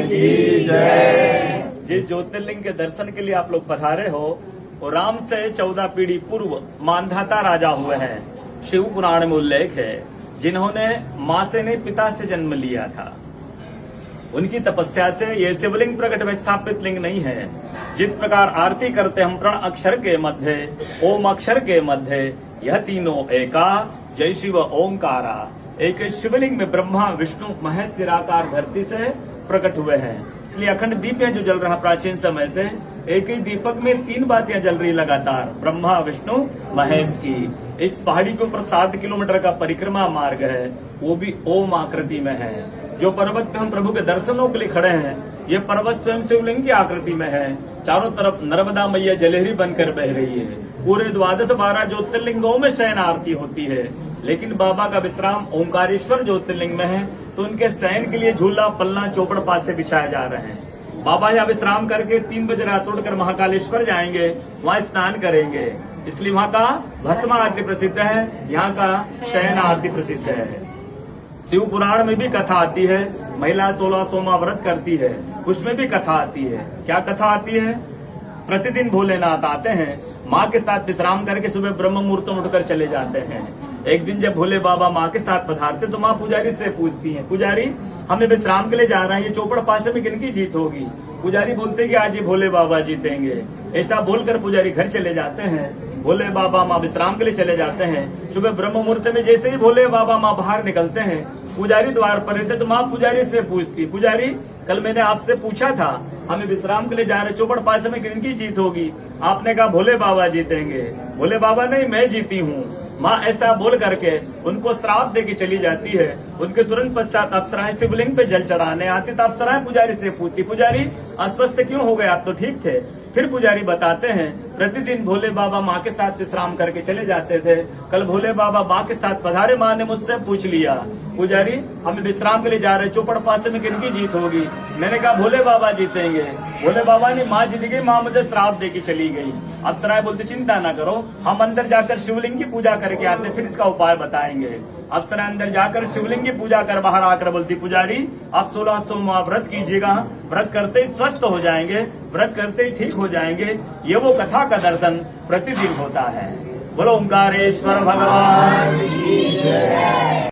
की जय। जिस ज्योतिर्लिंग के दर्शन के लिए आप लोग पधारे हो वो राम से 14 पीढ़ी पूर्व मानधाता राजा हुए हैं। शिव पुराण में उल्लेख है जिन्होंने मां से नहीं पिता से जन्म लिया था। उनकी तपस्या से ये शिवलिंग प्रकट में स्थापित लिंग नहीं है। जिस प्रकार आरती करते हम प्रण अक्षर के मध्य ओम अक्षर के मध्य यह तीनों एका जय शिव ओंकारा। एक शिवलिंग में ब्रह्मा विष्णु महेश निराकार धरती से प्रकट हुए हैं। इसलिए अखंड दीप जो जल रहा प्राचीन समय से एक ही दीपक में 3 बातियां जल रही लगातार ब्रह्मा विष्णु महेश की। इस पहाड़ी के ऊपर 7 किलोमीटर का परिक्रमा मार्ग है, वो भी ओम आकृति में है। जो पर्वत पे हम प्रभु के दर्शनों के लिए खड़े हैं ये पर्वत स्वयं शिवलिंग की आकृति में है। चारों तरफ नर्मदा मैया जलहरी बनकर बह रही है। पूरे 12 ज्योतिर्लिंगों में शयन आरती होती है, लेकिन बाबा का विश्राम ओंकारेश्वर ज्योतिर्लिंग में है तो उनके शयन के लिए झूला पलना चौपड़ पासे बिछाए जा रहे हैं। बाबा यहाँ विश्राम करके 3 बजे रात उठकर महाकालेश्वर जाएंगे, वहाँ स्नान करेंगे। इसलिए वहाँ का भस्म आरती प्रसिद्ध है, यहाँ का शयन आरती प्रसिद्ध है। शिव पुराण में भी कथा आती है, महिला 16 सोमा व्रत करती है, उसमें भी कथा आती है। क्या कथा आती है? प्रतिदिन भोलेनाथ आते हैं, माँ के साथ विश्राम करके सुबह ब्रह्म मुहूर्त में उठकर चले जाते हैं। एक दिन जब भोले बाबा माँ के साथ पधारते तो माँ पुजारी से पूछती हैं, पुजारी हमें विश्राम के लिए जा रहे हैं, ये चौपड़ पासे में किनकी जीत होगी? पुजारी बोलते कि आज ये भोले बाबा जीतेंगे। ऐसा बोलकर पुजारी घर चले जाते हैं। भोले बाबा माँ विश्राम के लिए चले जाते हैं। सुबह ब्रह्म मुहूर्त में जैसे ही भोले बाबा माँ बाहर निकलते हैं, पुजारी द्वार पर रहते तो माँ पुजारी से पूछती, पुजारी कल मैंने आपसे पूछा था हमें विश्राम के लिए जा रहे चौपड़ पासे में किनकी जीत होगी? आपने कहा भोले बाबा जीतेंगे। भोले बाबा नहीं, मैं जीती हूँ। माँ ऐसा बोल करके उनको श्राप दे के चली जाती है। उनके तुरंत पश्चात अप्सराएं शिवलिंग पे जल चढ़ाने आती तो अप्सराएं पुजारी से पूछती, पुजारी अस्वस्थ क्यों हो गए, आप तो ठीक थे। फिर पुजारी बताते हैं प्रतिदिन भोले बाबा माँ के साथ विश्राम करके चले जाते थे। कल भोले बाबा माँ के साथ पधारे, माँ ने मुझसे पूछ लिया, पुजारी हमें विश्राम के लिए जा रहे चौपड़ पासे में किनकी जीत होगी? मैंने कहा भोले बाबा जीतेंगे। भोले बाबा ने माँ जीत गई, माँ मुझे श्राप दे के चली गई। अप्सराएं बोलते चिंता ना करो, हम अंदर जाकर शिवलिंग की पूजा करके आते फिर इसका उपाय बताएंगे। अप्सराएं अंदर जाकर शिवलिंग की पूजा कर बाहर आकर बोलती, पुजारी आप 16 सोमवार व्रत कीजिएगा, व्रत करते ही स्वस्थ हो जाएंगे, व्रत करते ही ठीक हो जाएंगे। ये वो कथा का दर्शन प्रतिदिन होता है। बोलो ओंकारेश्वर भगवान की जय।